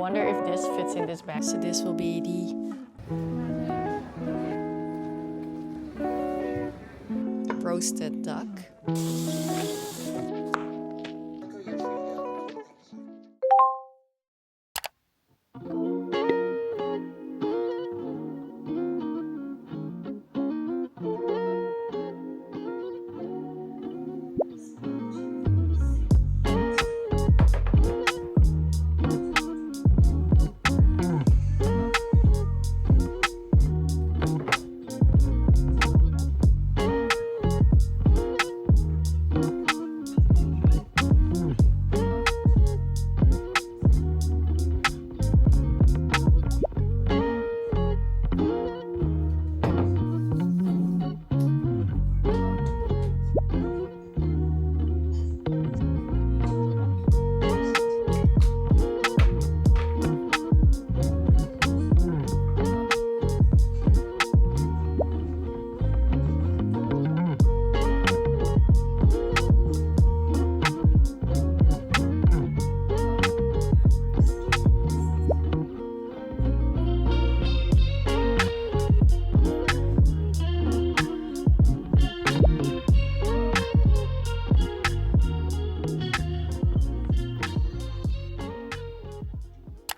wonder if this fits in this bag. So this will be the roasted duck.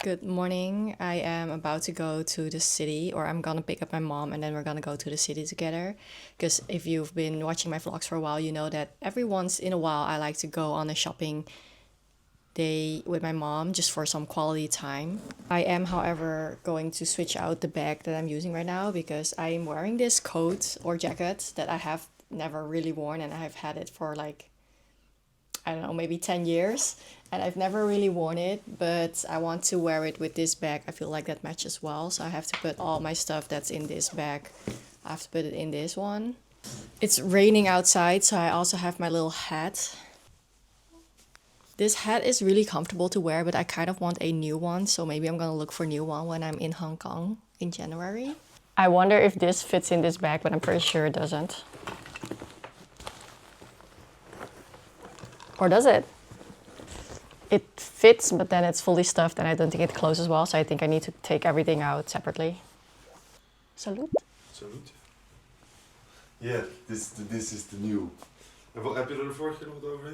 Good morning. I am about to go to the city, or I'm gonna pick up my mom and then we're gonna go to the city together. Because if you've been watching my vlogs for a while, you know that every once in a while I like to go on a shopping day with my mom just for some quality time. I am, however, going to switch out the bag that I'm using right now because I'm wearing this coat or jacket that I have never really worn, and I've had it for like, I don't know, maybe 10 years, and I've never really worn it, but I want to wear it with this bag. I feel like that matches well, so I have to put all my stuff that's in this bag, I have to put it in this one. It's raining outside, so I also have my little hat. This hat is really comfortable to wear, but I kind of want a new one, so maybe I'm gonna look for a new one when I'm in Hong Kong in January. I wonder if this fits in this bag, but I'm pretty sure it doesn't. Or does it? It fits, but then it's fully stuffed and I don't think it closes well, so I think I need to take everything out separately. Salute. Salute. Ja, this is the new. Heb je er de vorige keer nog wat over?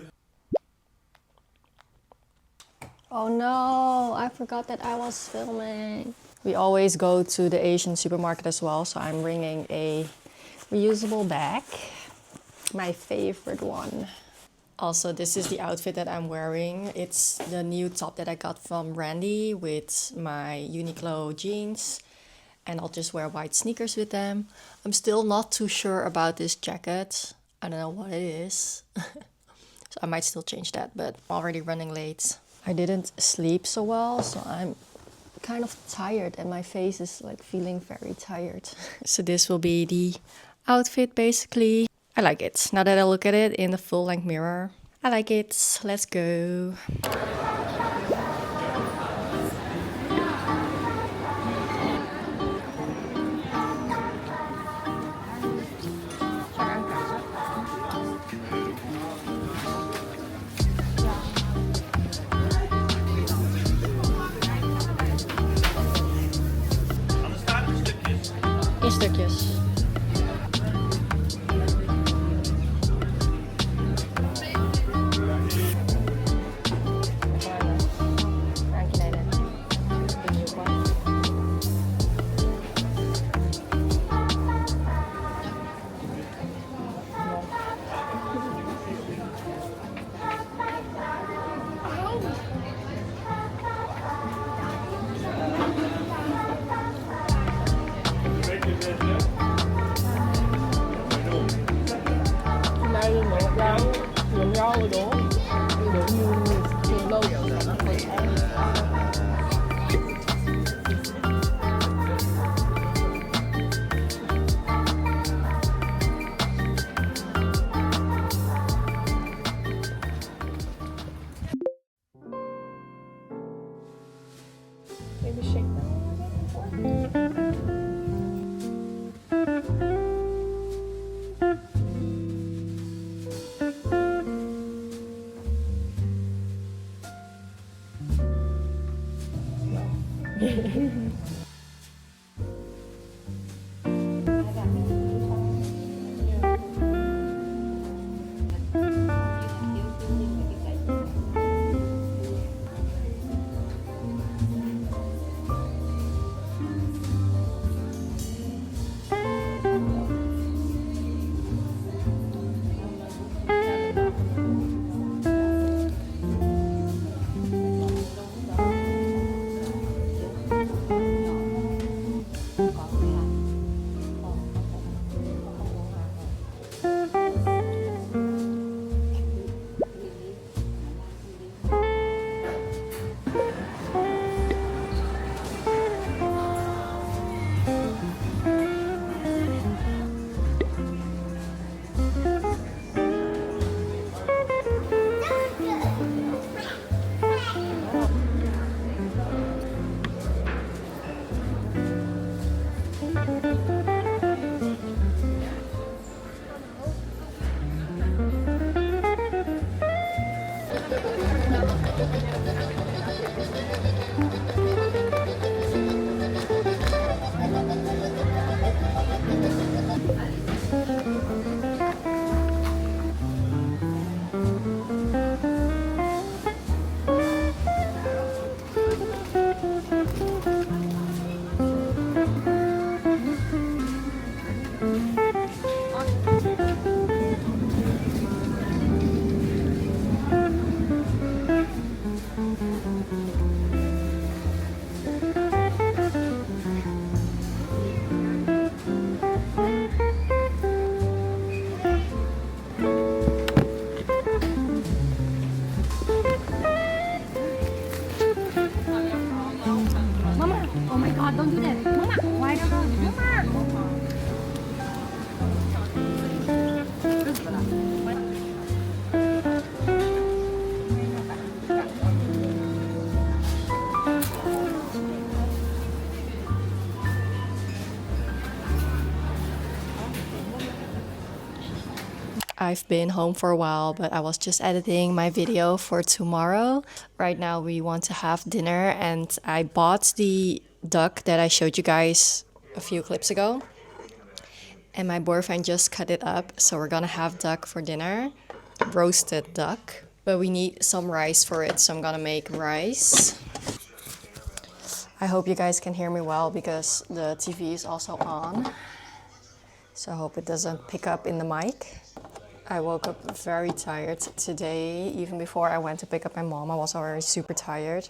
Oh no, I forgot that I was filming. We always go to the Asian supermarket as well, so I'm bringing a reusable bag. My favorite one. Also, this is the outfit that I'm wearing. It's the new top that I got from Randy with my Uniqlo jeans. And I'll just wear white sneakers with them. I'm still not too sure about this jacket. I don't know what it is. So I might still change that, but I'm already running late. I didn't sleep so well, so I'm kind of tired and my face is like feeling very tired. So this will be the outfit basically. I like it. Now that I look at it in the full-length mirror, I like it. Let's go. In stukjes. Mama, oh my God, don't do that. Mama, why don't you? Mama. I've been home for a while, but I was just editing my video for tomorrow. Right now, we want to have dinner, and I bought the duck that I showed you guys a few clips ago. And my boyfriend just cut it up, so we're gonna have duck for dinner, roasted duck. But we need some rice for it, so I'm gonna make rice. I hope you guys can hear me well because the TV is also on. So I hope it doesn't pick up in the mic. I woke up very tired today. Even before I went to pick up my mom, I was already super tired.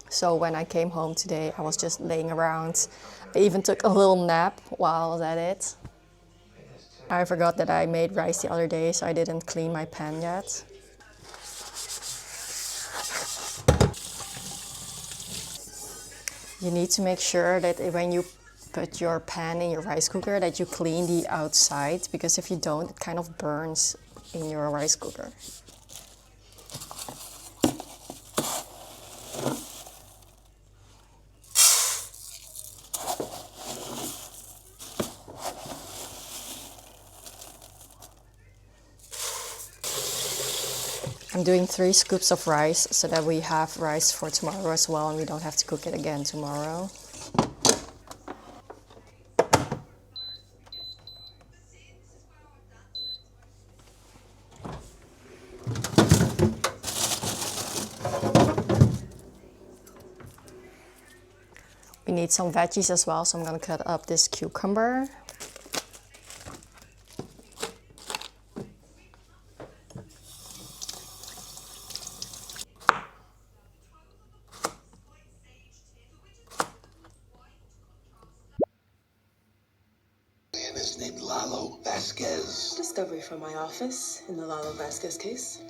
So when I came home today, I was just laying around. I even took a little nap while I was at it. I forgot that I made rice the other day, so I didn't clean my pan yet. You need to make sure that when you put your pan in your rice cooker that you clean the outside, because if you don't, it kind of burns in your rice cooker. I'm doing 3 scoops of rice so that we have rice for tomorrow as well and we don't have to cook it again tomorrow. We need some veggies as well, so I'm gonna cut up this cucumber. Man is named Lalo Vasquez. Discovery from my office in the Lalo Vasquez case.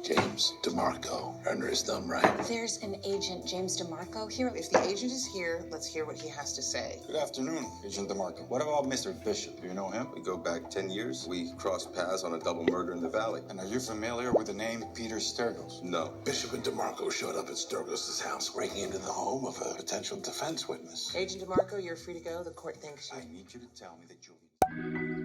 James DeMarco. Earner his thumb right. There's an agent, James DeMarco, here. If the agent is here, let's hear what he has to say. Good afternoon, Agent DeMarco. What about Mr. Bishop? Do you know him? We go back 10 years. We crossed paths on a double murder in the valley. And are you familiar with the name Peter Sturgis? No. Bishop and DeMarco showed up at Sturgis' house, breaking into the home of a potential defense witness. Agent DeMarco, you're free to go. The court thanks you. I need you to tell me that you'll be...